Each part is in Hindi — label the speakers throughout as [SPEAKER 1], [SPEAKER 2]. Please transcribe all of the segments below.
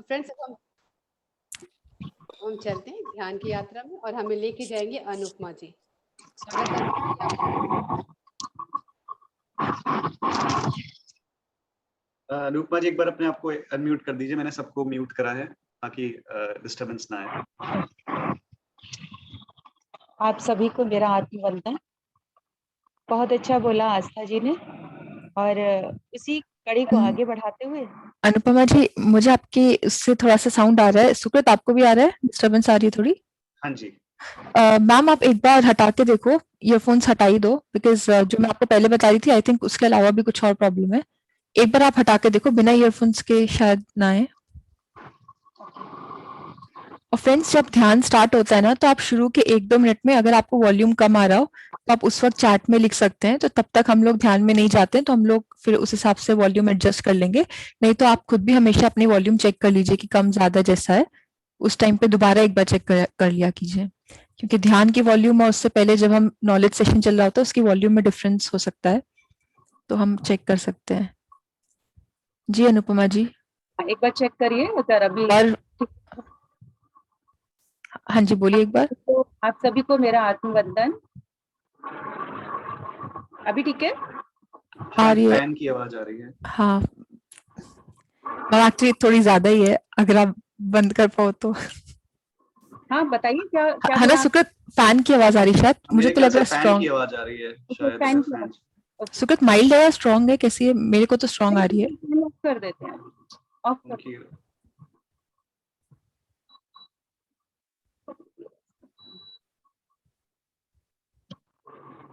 [SPEAKER 1] तो फ्रेंड्स हम चलते हैं ध्यान की यात्रा में और हमें लेके जाएंगे अनुपमा जी। स्वागत है अनुपमा
[SPEAKER 2] अनुपमा जी, एक बार अपने आप को अनम्यूट कर दीजिए। मैंने सबको म्यूट करा है ताकि डिस्टरबेंस ना आए।
[SPEAKER 3] आप सभी को मेरा आत्मवंदन। बहुत अच्छा बोला आस्था जी ने, और उसी कड़ी को आगे बढ़ाते हुए
[SPEAKER 4] अनुपमा जी, मुझे आपके उससे थोड़ा सा साउंड आ रहा है। सुकृत, आपको भी आ रहा है? डिस्टरबेंस आ रही है थोड़ी?
[SPEAKER 2] हाँ जी।
[SPEAKER 4] मैम, आप एक बार हटा के देखो, ईयरफोन्स हटा ही दो, बिकॉज जो मैं आपको पहले बता रही थी, आई थिंक उसके अलावा भी कुछ और प्रॉब्लम है। एक बार आप हटा के देखो, बिना ईयरफोन्स के शायद ना आए। और फ्रेंड्स, जब ध्यान स्टार्ट होता है ना, तो आप शुरू के 1-2 मिनट में अगर आपको वॉल्यूम कम आ रहा हो तो आप उस वक्त चैट में लिख सकते हैं, तो तब तक हम लोग ध्यान में नहीं जाते हैं, तो हम लोग फिर उस हिसाब से वॉल्यूम एडजस्ट कर लेंगे। नहीं तो आप खुद भी हमेशा अपनी वॉल्यूम चेक कर लीजिए कि कम ज्यादा जैसा है, उस टाइम पे दोबारा एक बार चेक कर लिया कीजिए, क्योंकि ध्यान की वॉल्यूम और उससे पहले जब हम नॉलेज सेशन चल रहा होता है उसकी वॉल्यूम में डिफरेंस हो सकता है, तो हम चेक कर सकते हैं। जी अनुपमा जी,
[SPEAKER 3] एक बार चेक करिए उधर अभी।
[SPEAKER 4] और हाँ जी, बोलिए एक बार।
[SPEAKER 3] तो आप सभी को मेरा आत्मवंदन। अभी ठीक है?
[SPEAKER 4] आ रही है?
[SPEAKER 2] फैन की आवाज आ रही है।
[SPEAKER 4] हाँ मैम, एक्चुअली थोड़ी ज्यादा ही है, अगर आप बंद कर पाओ तो।
[SPEAKER 3] हाँ बताइए, क्या क्या
[SPEAKER 4] है ना
[SPEAKER 3] बोला
[SPEAKER 4] सुकृत? फैन की आवाज आ रही शायद, मुझे
[SPEAKER 2] मेरे
[SPEAKER 4] तो
[SPEAKER 2] ख्याल
[SPEAKER 4] लग
[SPEAKER 2] से
[SPEAKER 4] रहा है
[SPEAKER 2] फैन की
[SPEAKER 4] स्ट्रॉन्ग।
[SPEAKER 2] आवाज आ रही है शायद।
[SPEAKER 3] फैन की
[SPEAKER 2] फैन।
[SPEAKER 3] आवाज?
[SPEAKER 4] सुकृत, माइल्ड है या स्ट्रॉन्ग है, कैसी है? मेरे को तो स्ट्रॉन्ग आ रही है।
[SPEAKER 3] ऑफ कर देते हैं, ऑफ कर।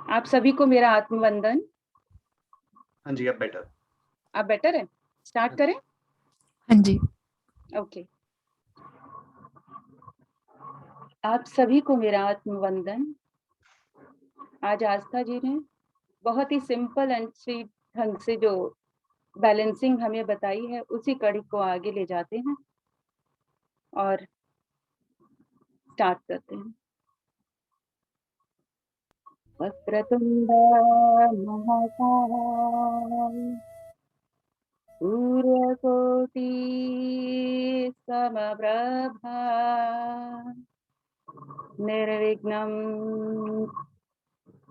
[SPEAKER 3] आप सभी को मेरा आत्मवंदन।
[SPEAKER 2] हाँ जी, अब बेटर।
[SPEAKER 3] अब बेटर है? स्टार्ट करें?
[SPEAKER 4] हाँ जी।
[SPEAKER 3] ओके। आप सभी को मेरा आत्मवंदन। आज आस्था जी ने बहुत ही सिंपल एंड स्वीट ढंग से जो बैलेंसिंग हमें बताई है, उसी कड़ी को आगे ले जाते हैं और स्टार्ट करते हैं। वक्रतुंड महाकाय, सूर्यकोटि समप्रभा, निर्विघ्नं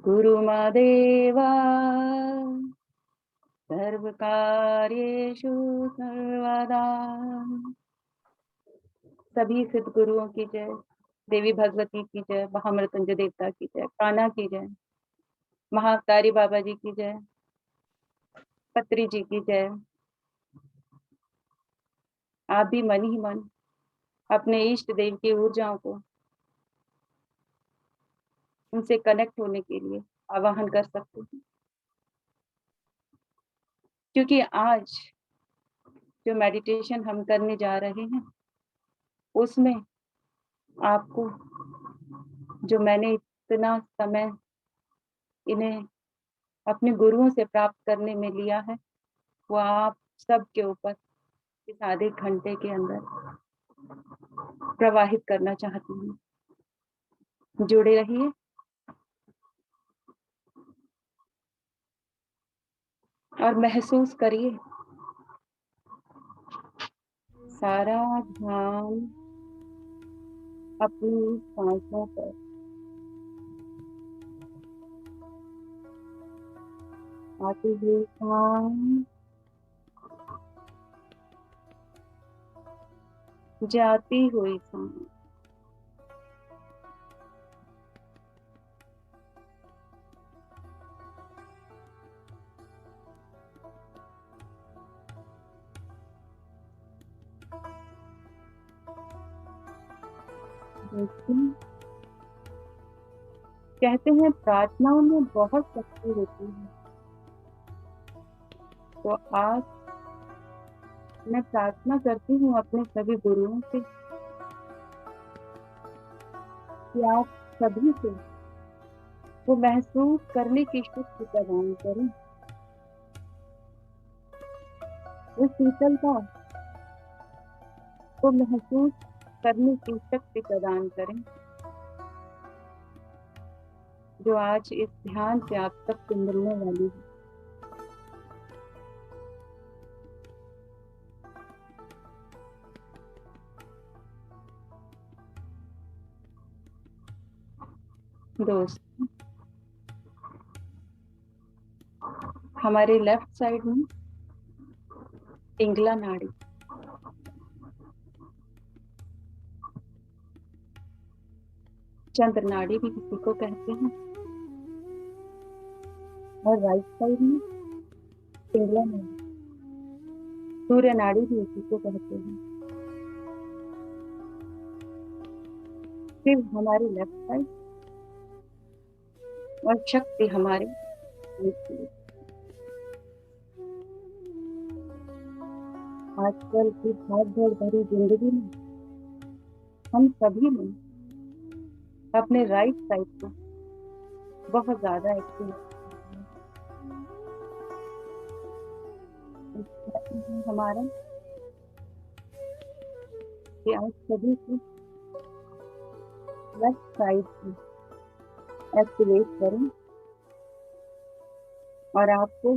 [SPEAKER 3] कुरु मदेव, सर्वकार्येषु सर्वदा। सभी सद्गुरुओं की जय, देवी भगवती की जय, महामृत्युंजय देवता की जय, कान्हा की जय, महाअवतारी बाबा जी की जय, पत्री जी की जय। आप भी मन ही मन अपने इष्ट देव की ऊर्जाओं को, उनसे कनेक्ट होने के लिए आवाहन कर सकते हैं, क्योंकि आज जो मेडिटेशन हम करने जा रहे हैं उसमें आपको, जो मैंने इतना समय इन्हें अपने गुरुओं से प्राप्त करने में लिया है, वो आप सबके ऊपर इस आधे घंटे के अंदर प्रवाहित करना चाहती हूँ। जुड़े रहिए और महसूस करिए सारा ध्यान अपनी सांसों पर। आती हुई सांस, जाती हुई सांस। कहते हैं प्रार्थनाओं में बहुत शक्ति होती है, तो आज मैं प्रार्थना करती हूँ अपने सभी गुरुओं से कि आप सभी से वो महसूस करने की शक्ति प्रदान करें, वो शीतलता को महसूस करने की शक्ति प्रदान करें, जो आज इस ध्यान से आप सबको मिलने वाली है। दोस्तों, हमारे लेफ्ट साइड में पिंगला नाड़ी, चंद्र नाड़ी भी किसी को कहते हैं, और राइट साइड में पिंगला नाड़ी, सूर्य नाड़ी भी इसी को कहते हैं। फिर हमारी लेफ्ट साइड और शक्ति हमारे right side। आजकल की भाग-दौड़ भरी जिंदगी में हम सभी ने अपने राइट साइड को बहुत ज्यादा एक्टिव हमारा कि आज सभी को लेफ्ट साइड को एक्टिवेट करें और आपको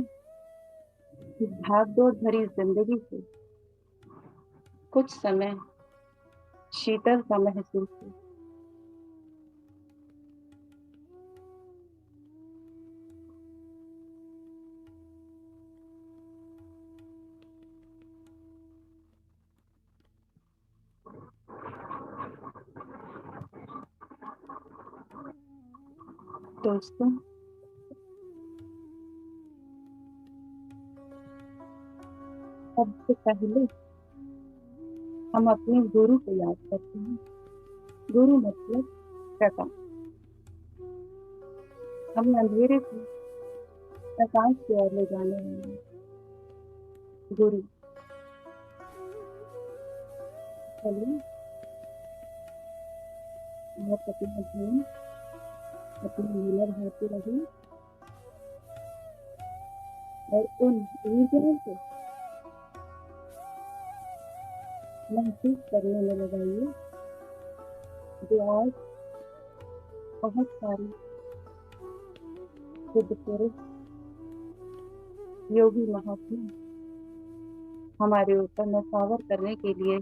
[SPEAKER 3] इस भागदौड़ भरी जिंदगी से कुछ समय शीतलता महसूस हो। दोस्तों, सबसे पहले हम अपने गुरु को याद करते हैं। गुरु मतलब प्रकाश। हमें अंधेरे से प्रकाश की ओर ले जाने वाले गुरु। चलिए आप अपना ध्यान अपनी लीला भाती रहिए और उन ऊर्जाओं को महसूस करने में लगाइए जो आज बहुत सारे सिद्ध पुरुष योगी महात्मा हमारे ऊपर नशावर करने के लिए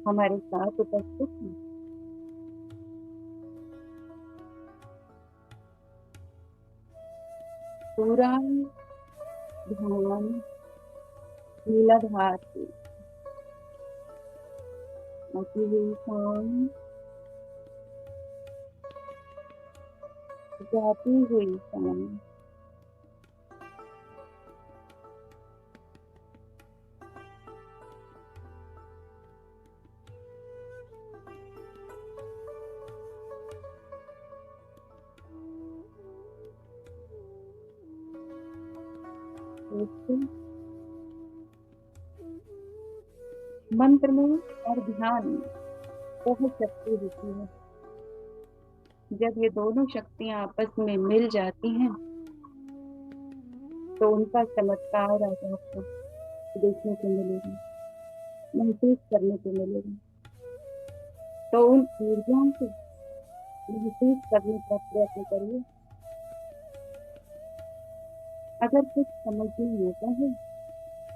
[SPEAKER 3] हमारे साथ उपस्थित हैं। पूरा ध्यान लीलाधार की आती हुई शांत जाती हुई शांत मंत्र में और ध्यान में बहुत शक्ति होती है। जब ये दोनों शक्तियां आपस में मिल जाती हैं तो उनका चमत्कार आज आपको देखने को मिलेगा, महसूस करने को मिलेगा। तो उन ऊर्जाओं को महसूस करने का प्रयत्न करिए। अगर कुछ समझ नहीं आता है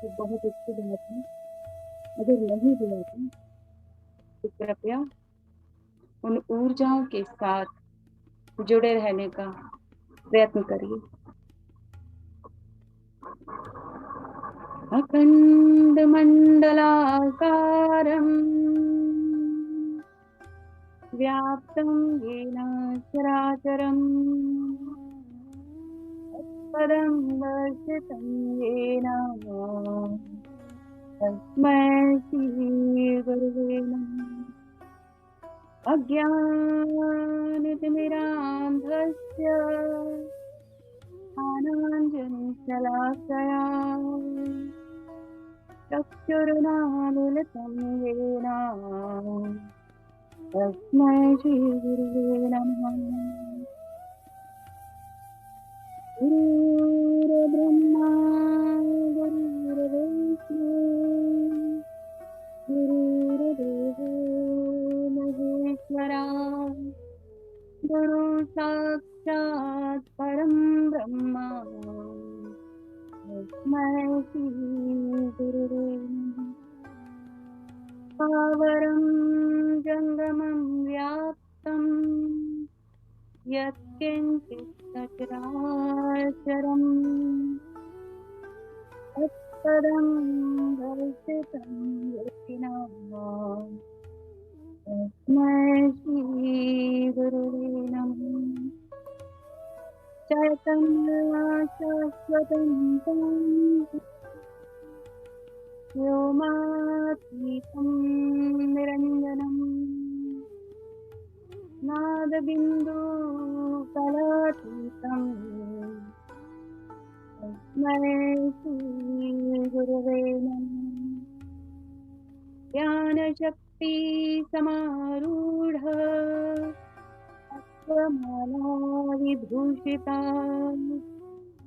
[SPEAKER 3] तो बहुत अच्छी बात है, अगर नहीं भी आता तो कृपया उन ऊर्जाओं के साथ जुड़े रहने का प्रयत्न करिए। अखंड मंडलाकारं व्याप्तं येन चराचरं तत्पदं दर्शितं येन तस्मै श्रीगुरवे नमः। अज्ञानतिमिरान्धस्य ज्ञानाञ्जनशलाकया चक्षुरुन्मीलितं येन तस्मै श्रीगुरवे नमः। गुरुर्ब्रह्मा गुरुर्विष्णु गुरुर्देवो महेश्वरा गुरु साक्षात् परं ब्रह्म तस्मै श्रीगुरवे नमः। पावरं जङ्गमं व्याप्तं यत्किञ्चित् सचराचरम् तत्पदं दर्शितं येन तस्मै श्रीगुरुवे नमः। चैतन्यशाश्वतं व्योमातीतं निरञ्जनं नादबिन्दुकलातीतं तस्मै श्रीगुरुवे नमः। ज्ञानशक्ति समारूढ विभूषिता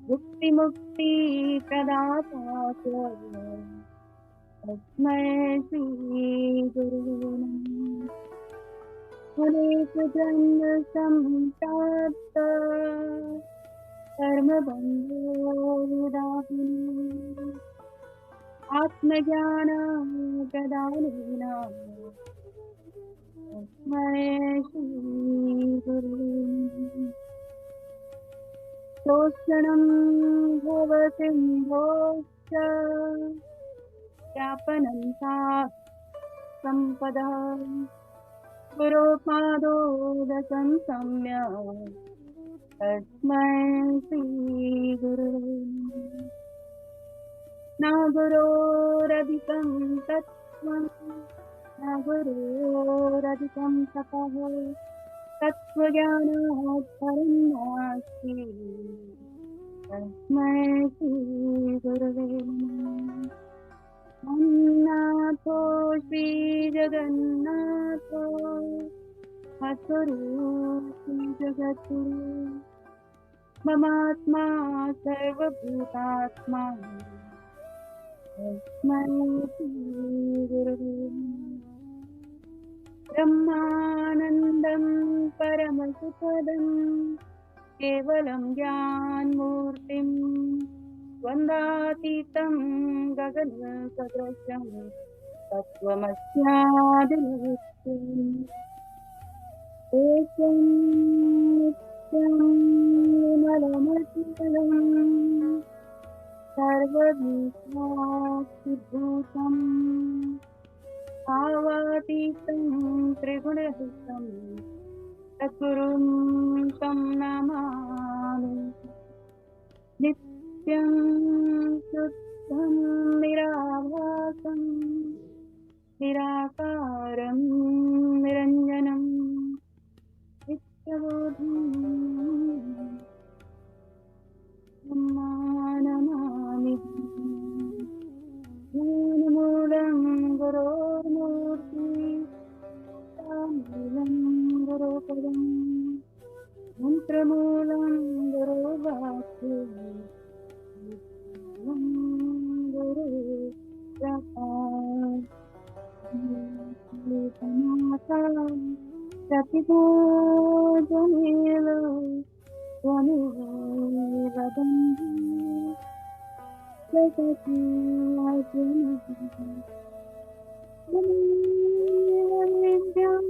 [SPEAKER 3] मुक्तिमुक्तिप्रदाता च तस्मै श्रीगुरुवे नमः। अनेकजन्म सम्प्राप्त कर्मबन्धोदाहिनी आत्मज्ञानप्रदानेन तस्मै श्रीगुरुवे नमः। शोषणं भवसिन्धोश्च व्यापनं सा सम्पदा गुरोपादोदकं सम्यक् तस्मै श्रीगुरुवे नमः। न गुरोरधिकं तत्त्वं न गुरोरधिकं तपः तत्त्वज्ञानात् परं नास्ति तस्मै श्रीगुरुवे नमः। अन्नाथो श्रीजगन्नाथो हसुरो श्रीजगद्गुरु ममात्मा सर्वभूतात्मा तस्मै श्रीगुरुवे नमः। ब्रह्मानन्दं परमसुखदं केवलं ज्ञानमूर्तिं द्वन्द्वातीतं गगनसदृशं तत्त्वमस्यादिलक्ष्यम् एकं नित्यं विमलमचलं सर्वभूतादिभूतम् भावातीतं त्रिगुणरहितं सद्गुरुं तं नमामि। नित्यं शुद्धं निराभासं निराकारं निरञ्जनं नित्यबोधं नमामि। ज्ञानमूलं गुरोर्मूर्ति मूलं गुरोपदं मन्त्रमूलं गुरोवाक्य गुरु प्रतिभोजनेव त्वमेवदन्ति जगति विद्यां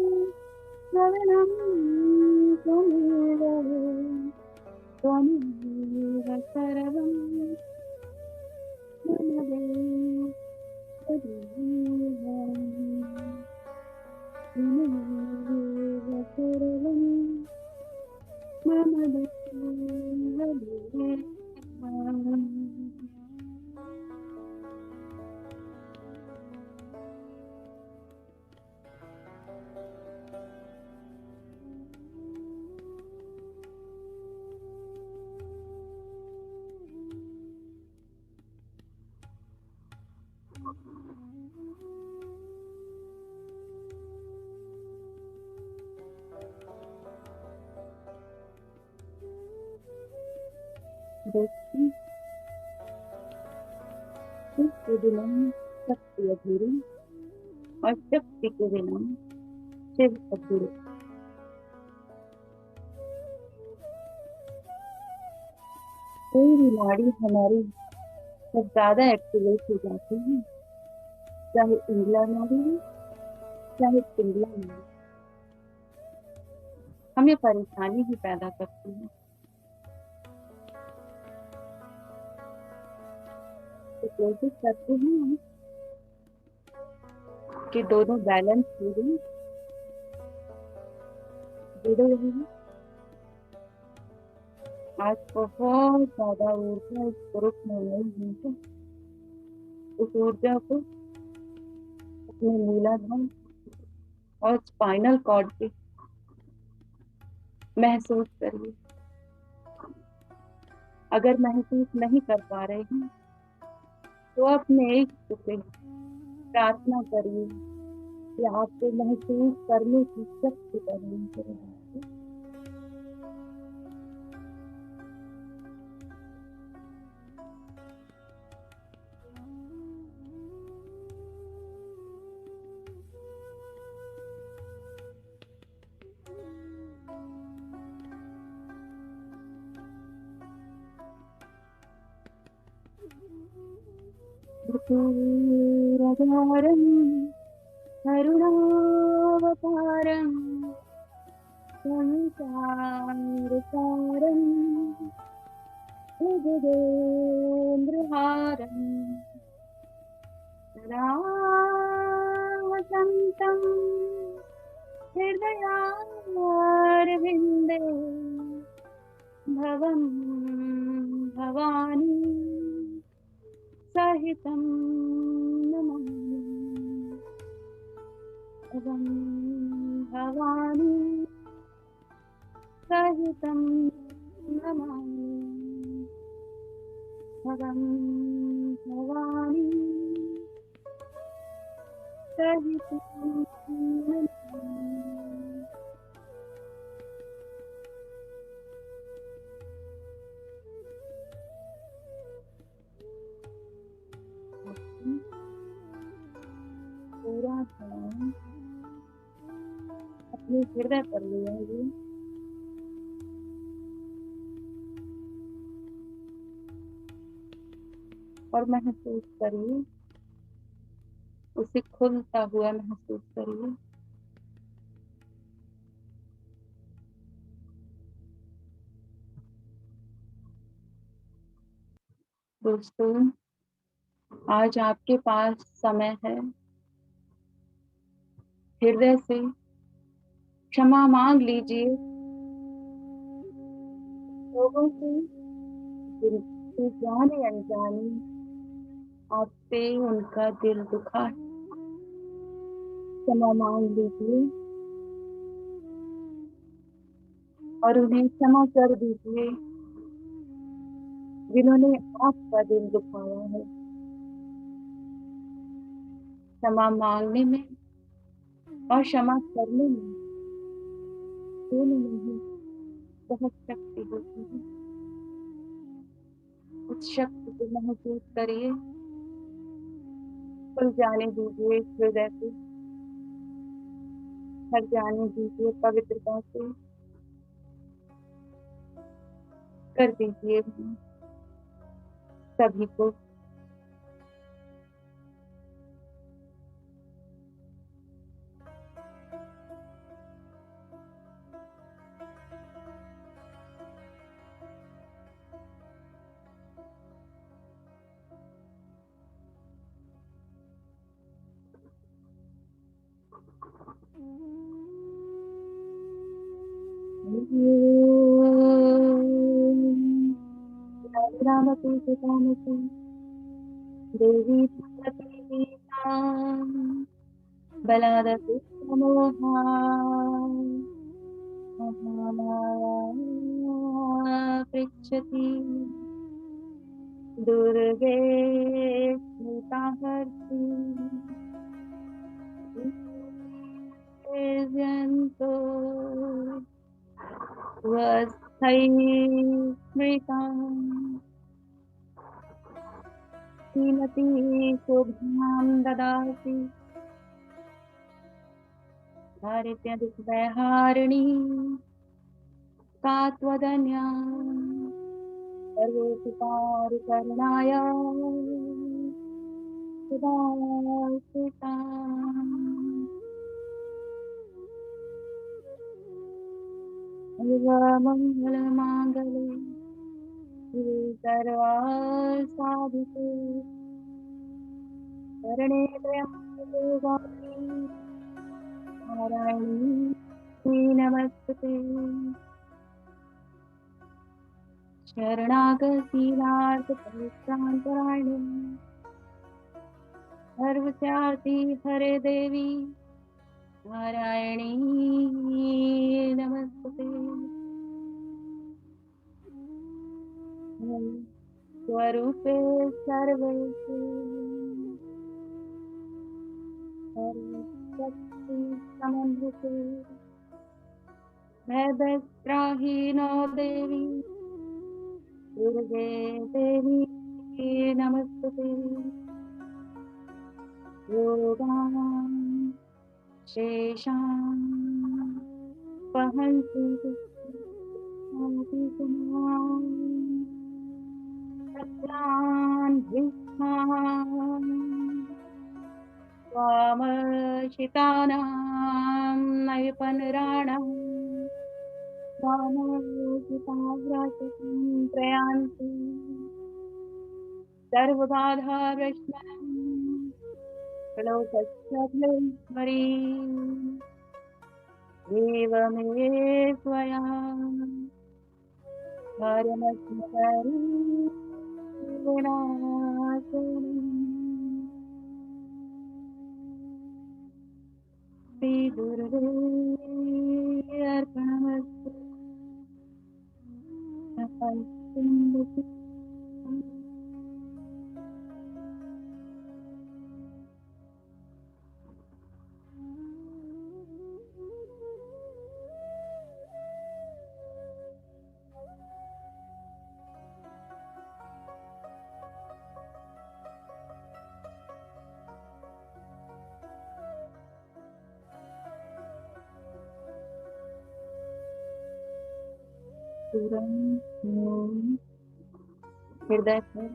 [SPEAKER 3] शरणं त्वमेव त्वमेव सर्वं मम देव त्वमेव सर्वं मम देव। बिना शक्ति अधूरी और शक्ति के बिना शिव अधूरे। कोई भी नाड़ी हमारी जब ज्यादा एक्टिवेट हो जाती है, चाहे इंगला नाड़ी हो चाहे पिंगला नाड़ी, हमें परेशानी ही पैदा करती है। तो कोशिश करते हैं हम कि दोनों बैलेंस हो जाए, जुड़े रहें। आज बहुत ज्यादा ऊर्जा इस ग्रुप में नहीं है, उस ऊर्जा को अपने मूलाधार और स्पाइनल कॉर्ड पे महसूस करिए। अगर महसूस नहीं कर पा रहे हैं तो अपने इष्ट से प्रार्थना करिए कि आपको महसूस करने की शक्ति करनी चाहिए। धूरधारं करुणावतारं संसारसारं भुजगेन्द्रहारं सदा वसन्तं हृदयारविन्दे भवं भवानी सहितं नमामि। भवं भवानी सहितं नमामि। भवं भवानी सहितं नमामि। पूरा ध्यान अपने हृदय पर ले आइए। और महसूस करिए, उसे खुलता हुआ महसूस करिए। दोस्तों, आज आपके पास समय है हृदय से क्षमा मांग लीजिए लोगों से जिनसे जाने अनजाने आपसे उनका दिल दुखा है। क्षमा मांग लीजिए और उन्हें क्षमा कर दीजिए जिन्होंने आपका दिल दुखाया है। क्षमा मांगने में और क्षमा करने में दोनों में ही बहुत शक्ति होती है। उस शक्ति को महसूस करिए, खुल जाने दीजिए इस हृदय को, भर जाने दीजिए पवित्रता से, कर दीजिए सभी को। रामती सीतामती देवी भगवती बलादति समोहा महामाया पृच्छति दुर्गे स्मिताहर्षि जन्तो वस्थै स्मृताम् श्रीमती शोभां ददाति दारिद्र्यदुःखभयहारिणी का त्वदन्या सर्वोपकारकरणाय सदा स्थिता। सर्वमङ्गलमाङ्गल्ये शिवे सर्वासाधिके शरणे त्र्यम्बके गौरी नारायणी नमस्ते। शरणागतिनाथ परित्राणपरायणे सर्वस्यार्ति हरे देवी नारायणी नमस्ते। स्वरूपे सर्वेषु सर्वशक्ति समन्विते भयभ्राहीनो देवी दुर्गे देवी नमस्ते। योगां शेषां वहन्ति सत्यान् भीष्मान् वामशितानां नैपनराणां वामशिताव्रतं प्रयान्ति सर्वबाधाभ्रष्टं लोकस्यमरी एवमे स्वया धर्मस्मरी श्री गुरुवे अर्पणमस्तु। हृदय पर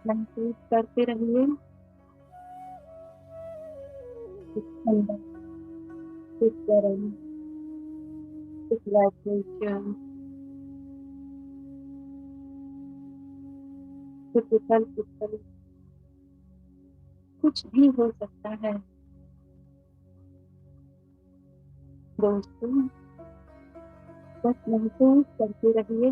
[SPEAKER 3] महसूस करते रहिए इस अंदर इस तरह इस वाइब्रेशन उथल पुथल कुछ भी हो सकता है दोस्तों, बस महसूस करते रहिए।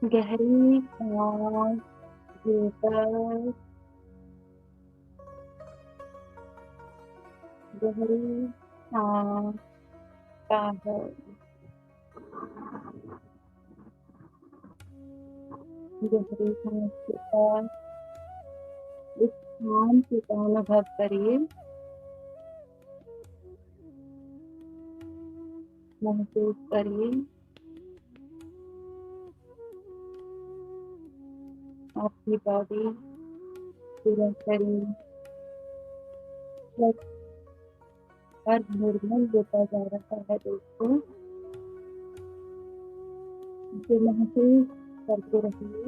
[SPEAKER 3] गहरी सांस लेकर गहरी सांस बाहर, गहरी सांस लेकर इस शांति का अनुभव करिए। महसूस करिए आपकी बॉडी, पूरा शरीर हर नॉर्मल होता जा रहा है दोस्तों। इसे महसूस करते रहिए।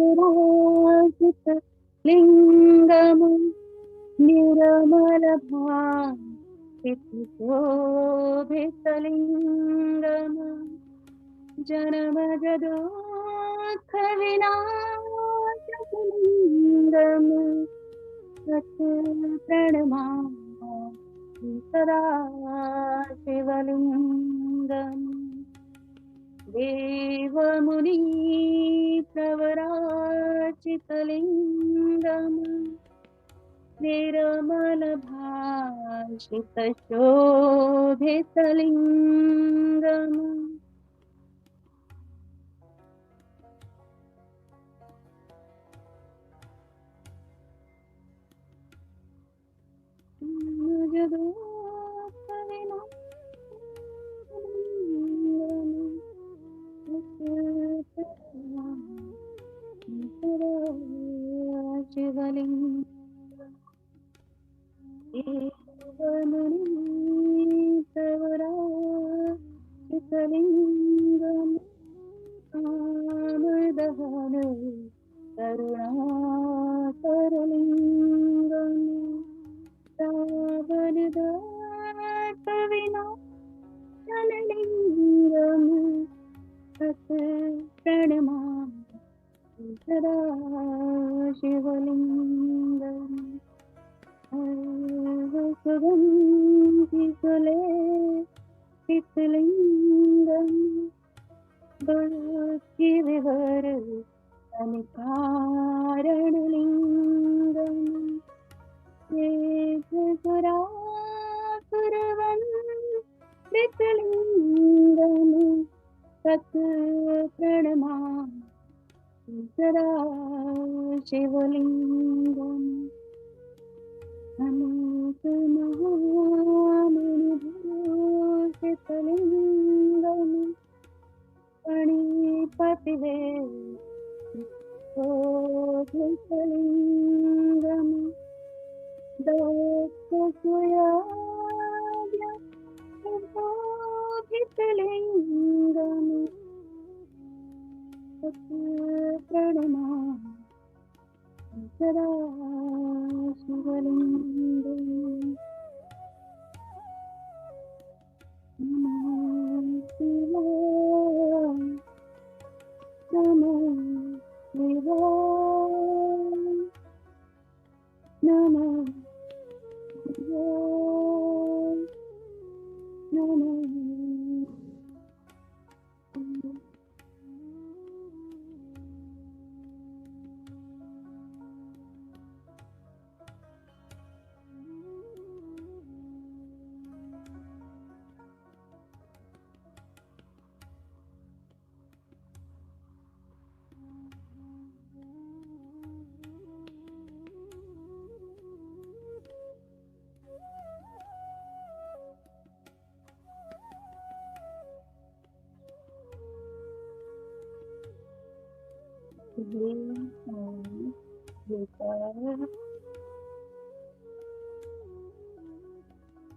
[SPEAKER 3] मुरारिसुरासित लिंगम निर्मल भासित लिंगम जन्म जदोत्थ विनाशक लिंगम सत प्रणमामि सदा शिवलिंगम देवमुनि प्रवराचितलिंगम निर्मल भाषित शोभितलिंगम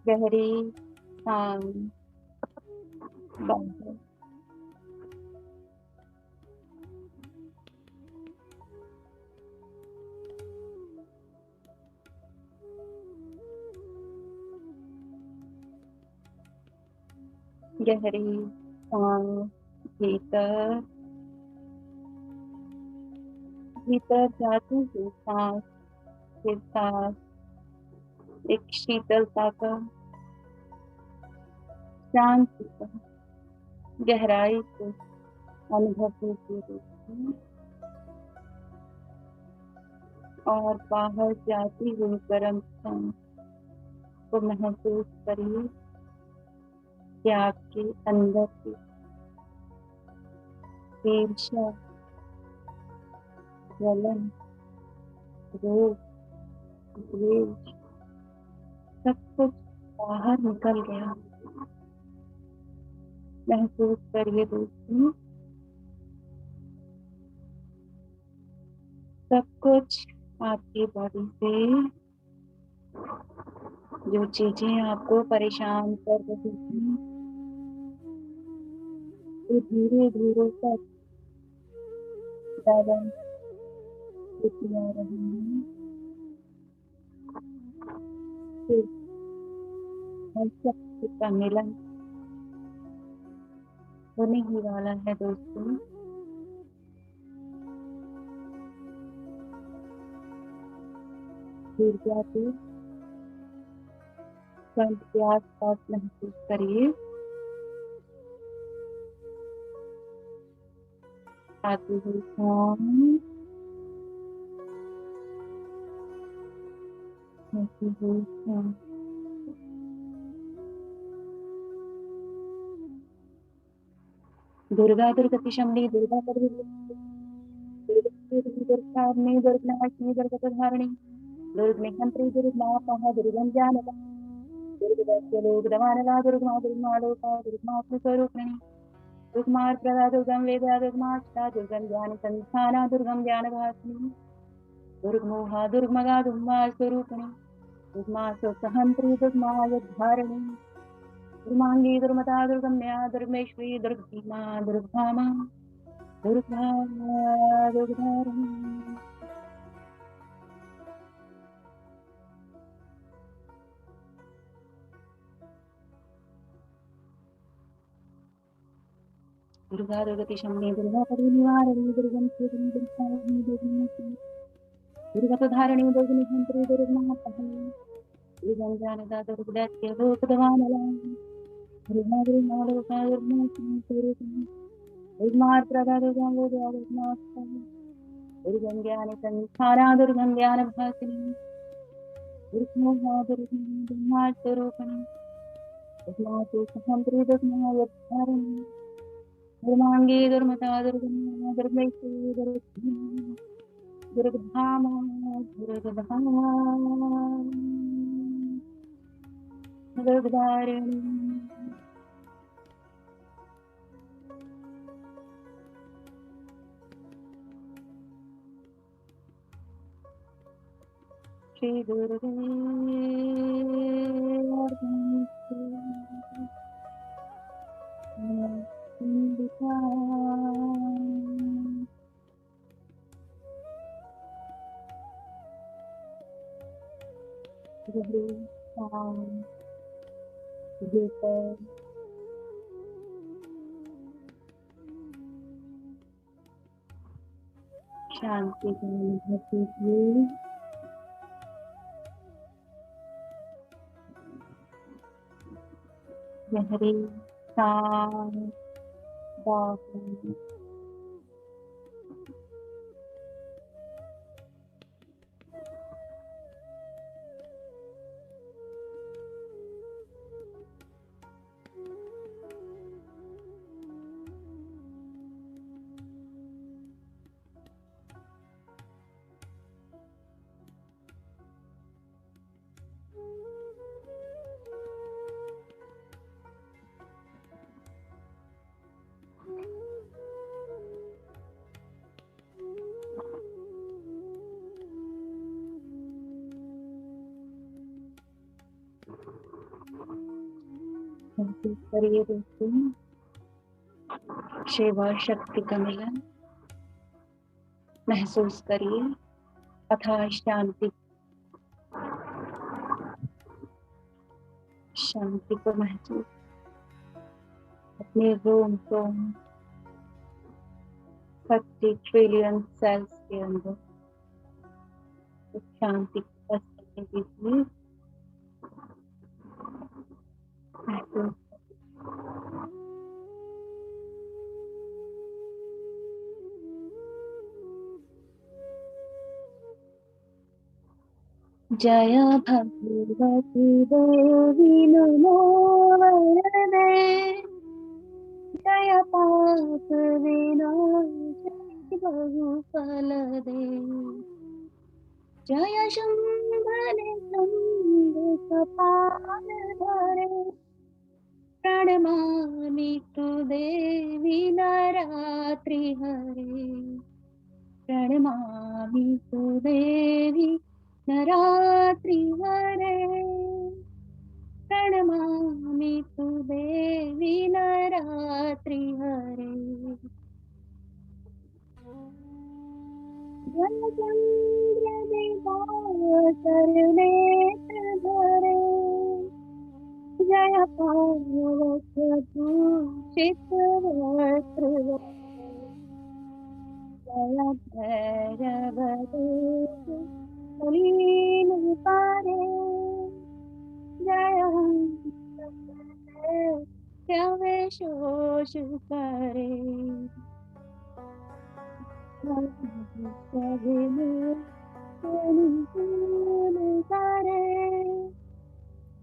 [SPEAKER 3] गहरी सांस बाहर। गहरी सांस भीतर, भीतर जाती हुई सांस के साथ एक शीतलता का, शांति का, गहराई को अनुभव कीजिए और बाहर जाती हुई गर्म सांस को महसूस करिए कि आपके अंदर की ईर्ष्या, जलन, रोग, द्वेष सब कुछ बाहर निकल गया। महसूस करिए दोस्तों, सब कुछ आपकी बॉडी से जो चीजें आपको परेशान कर रही थी, वो धीरे धीरे सब बैलेंस होती आ रही है। सब का मिलन होने ही वाला है दोस्तों। ऊर्जा को कंठ के आसपास महसूस करिए। आती हुई सांस, आती हुई सांस। दुर्गा दुर्गतिशमनी, दुर्गा दुर्गनाशिनी, दुर्गतधारिणी, दुर्गनिहंत्री, दुर्गमापः, दुर्गं जानता, दुर्गदस्य लोकदमानला दुर्गमा दुर्गमा लोका दुर्गमा स्वरूपिणी दुर्गमार प्रदा दुर्गम वेदा दुर्गमाष्टा दुर्गम ज्ञान संस्थाना दुर्गम ज्ञान भासिनी दुर्गमोहा दुर्गमगा दुर्गमा स्वरूपिणी दुर्गमा स्वसहंत्री दुर्गमा यद्धारिणी दुर्गांगी दुर्मता दुर्गम्या दुर्गमेश्वरी दुर्गीमा दुर्गामा दुर्गा दुर्गारिणी दुर्गा दुर्गति शमनी दुर्गा परिनिवारिणी दुर्गम स्थितिनी दुर्गारिणी दुर्गम दुर्गतधारिणी दुर्गनिहंत्री दुर्गमापहनी दुर्गम जानदा दुर्गदैत्य लोकदवानला दुर्गा दुर्गा लोका दुर्गा स्वरूपिणी दुर्गार प्रदा दुर्गा वेदा दुर्गाष्टा दुर्गम ज्ञान संस्थाना दुर्गम ज्ञान भासिनी दुर्गमोहा दुर्गम दुर्गा स्वरूपिणी दुर्गा स्वसहंत्री दुर्गा यद्धारिणी दुर्गांगी दुर्मता दुर्गमा दुर्गेश्वरी दुर्गमा दुर्गधामा दुर्गधामा दुर्गधारिणी श्री दुर्गे शांति का अनुभव कीजिए। गहरी सांस बाहर महसूस करिए दोस्तों शिव और शक्ति का मिलन। महसूस करिए अथाह शांति शांति को महसूस अपने रोम रोम 30 ट्रिलियन सेल्स के अंदर उस शांति को बस करने दीजिए। महसूस जय भगवती देवी नमो वरदे जय पाप विनाशक बहुफल दे जय शंभने शंभ कपाल धरे प्रणमामि तु देवी नरात्रि हरे प्रणमामि तु देवी नरात्रि हरे प्रणमामि तु देवी नरात्रि हरे जय चंद्र दिवाकर नेत्र धरे जय पावक दूषित वस्त्र जय भैरव देव लीन पारे जय जय शोष करे करे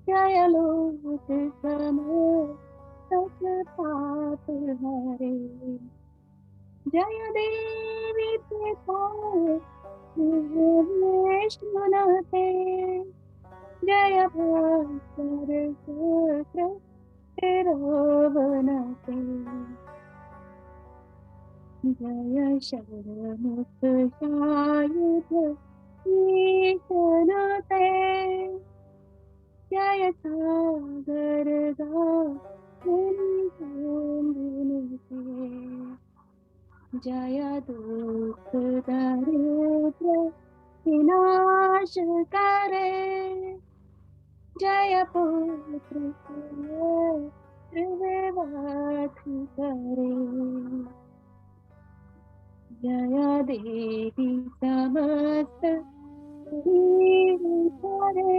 [SPEAKER 3] जय लोक समस्त पाप हरे जय देवी पिता विष्णुनाथे जय भास्कर सूत्र तिरुवनते, जय शरमुख सायुध ईशनते, जय सागर गांधीनते, जय दुख दरिद्र विनाश करे, जय पुत्र त्रिविवाद करे, जय देवी समस्त करे,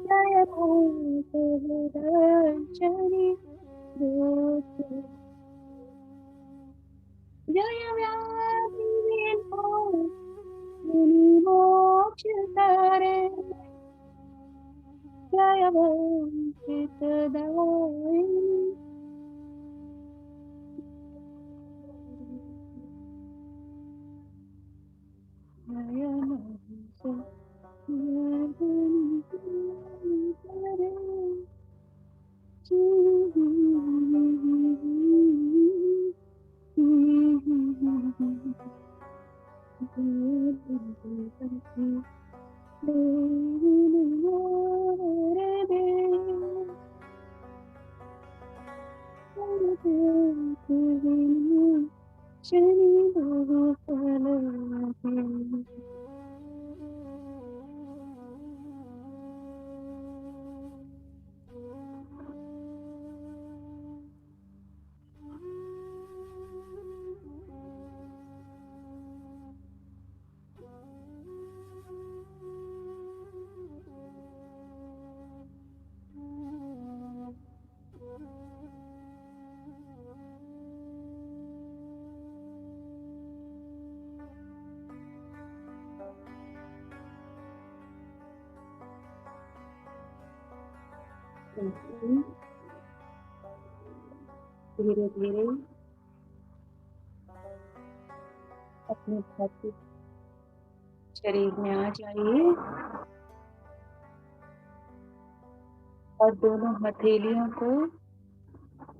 [SPEAKER 3] जय भूत दर्शनी रूप, जय व्याधि विनाशिनी मोक्ष करे, जय वंचित दायिनी, जय महिषमर्दिनी करे, शनि बहुफल दे। धीरे धीरे अपने भौतिक शरीर में आ जाइए और दोनों हथेलियों को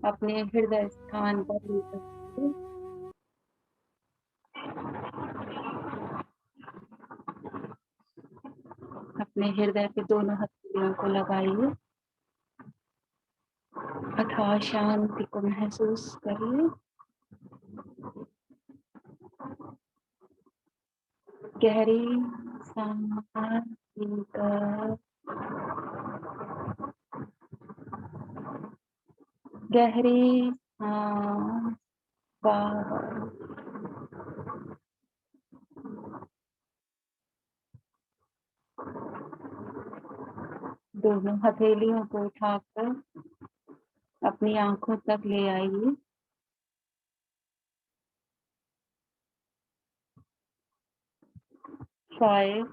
[SPEAKER 3] अपने हृदय स्थान पर लेकर अपने हृदय पे दोनों हथेलियों को लगाइए, अथाह शांति को महसूस करिए। गहरी सांस लेकर गहरी सांस बाहर, दोनों हथेलियों को उठाकर अपनी आंखों तक ले आइए। 5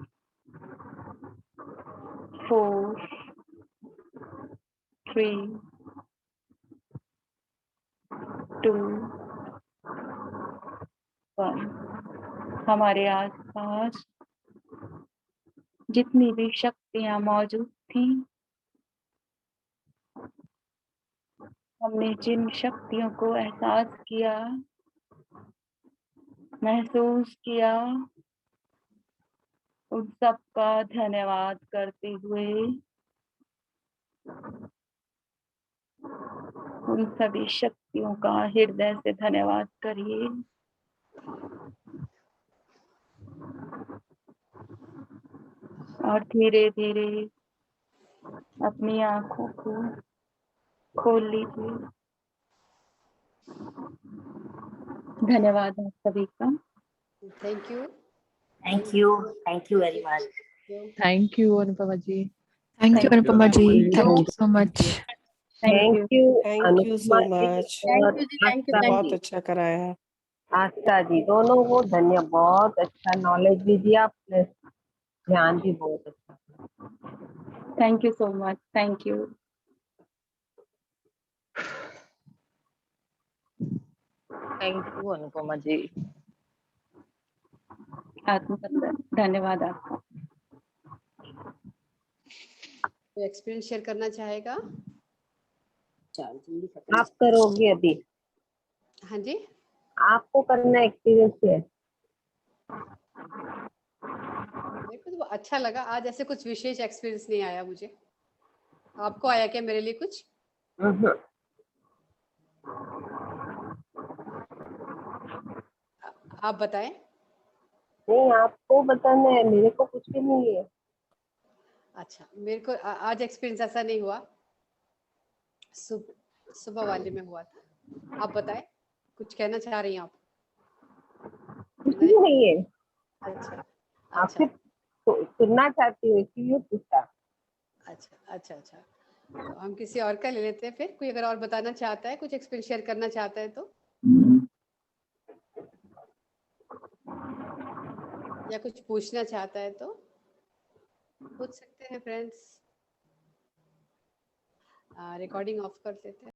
[SPEAKER 3] 4 3 2 1। हमारे आसपास जितनी भी शक्तियां मौजूद थी, हमने जिन शक्तियों को एहसास किया, महसूस किया, उन सब का धन्यवाद करते हुए उन सभी शक्तियों का हृदय से धन्यवाद करिए। और धीरे धीरे अपनी आंखों को खोल लीजिए। धन्यवाद आप सभी का।
[SPEAKER 1] Thank you.
[SPEAKER 5] Thank you very much.
[SPEAKER 6] Thank you, Anupama ji.
[SPEAKER 4] Thank you,
[SPEAKER 3] Thank you.
[SPEAKER 4] Anupama ji. Thank you so much.
[SPEAKER 3] Thank you.
[SPEAKER 5] Thank you
[SPEAKER 7] so much.
[SPEAKER 5] और आस्था
[SPEAKER 7] बहुत
[SPEAKER 5] जी,
[SPEAKER 7] अच्छा कराया।
[SPEAKER 5] आस्था जी, दोनों को धन्यवाद। बहुत अच्छा नॉलेज भी दिया, प्लस ध्यान भी बहुत अच्छा।
[SPEAKER 3] Thank you so much. Thank you.
[SPEAKER 5] Thank you Anupama ji.
[SPEAKER 3] आत्मबंधन, धन्यवाद आपका।
[SPEAKER 1] कोई एक्सपीरियंस शेयर करना चाहेगा?
[SPEAKER 5] आप करोगे अभी,
[SPEAKER 1] हाँ जी,
[SPEAKER 5] आपको करना एक्सपीरियंस है।
[SPEAKER 1] मेरे को तो अच्छा लगा आज, ऐसे कुछ विशेष एक्सपीरियंस नहीं आया मुझे। आपको आया क्या मेरे लिए कुछ? आप बताएं।
[SPEAKER 5] नहीं, आपको बताना है, मेरे को कुछ भी नहीं है।
[SPEAKER 1] अच्छा, मेरे को आज एक्सपीरियंस ऐसा नहीं हुआ, सुबह वाले में हुआ था। आप बताएं, कुछ कहना चाह रही हैं आप?
[SPEAKER 5] कुछ भी नहीं है।
[SPEAKER 1] अच्छा
[SPEAKER 5] आप
[SPEAKER 1] अच्छा
[SPEAKER 5] सिर्फ सुनना चाहती हो, इसीलिए पूछा।
[SPEAKER 1] अच्छा अच्छा अच्छा, तो हम किसी और का ले लेते हैं फिर। कोई अगर और बताना चाहता है, कुछ एक्सपीरियंस शेयर करना चाहता है तो, या कुछ पूछना चाहता है तो पूछ सकते हैं फ्रेंड्स। रिकॉर्डिंग ऑफ कर देते हैं।